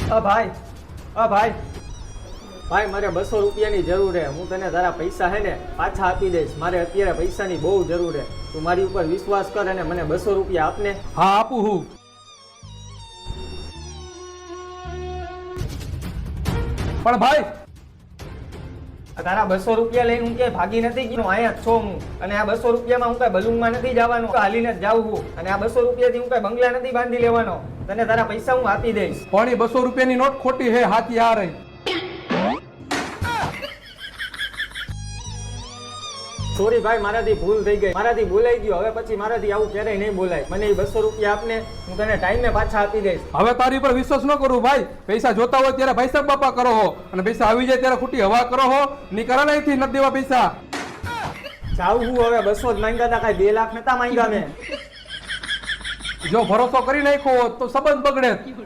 ભાઈ ભાઈ મારે 200 રૂપિયાની જરૂર છે. હું તને તારા પૈસા હે ને પાછા આપી દઈશ. મારે અત્યારે પૈસાની બહુ જરૂર છે. તું મારી ઉપર વિશ્વાસ કર અને મને 200 રૂપિયા આપને. હા આપું હું. પણ ભાઈ તારા 200 રૂપિયા લઈને હું ક્યાંય ભાગી નથી ગયો. અહીંયા જ છો હું. અને આ 200 રૂપિયામાં હું કઈ બલૂનમાં નથી જવાનો, હાલીને જ જાઉં છું. અને આ 200 રૂપિયાથી હું કઈ બંગલા નથી બાંધી લેવાનો. તને તારા પૈસા હું આપી દઈશ. પણ એ 200 રૂપિયાની નોટ ખોટી હે, હાથી આ રહી. સોરી ભાઈ, મારાથી ભૂલ થઈ ગઈ. મારાથી બોલાઈ ગયો. હવે પછી મારાથી આવું ક્યારેય નહીં બોલાય. મને એ 200 રૂપિયા આપને. હું તને ટાઈમે પાછા આપી દઈશ. હવે તારી પર વિશ્વાસ ન કરું ભાઈ. પૈસા જોતા હોય ત્યારે ભાઈ સાહેબ બાપા કરો હો, અને પૈસા આવી જાય ત્યારે ખોટી હવા કરો હો. નીકળા અહીંથી નથી દેવા પૈસા. જાઉં હું હવે. 200 જ માંગ્યા હતા, કાંઈ 2 લાખ નતા માંગ્યા મેં. જો ભરોસો કરી નાખ્યો હોત તો સંબંધ બગડે.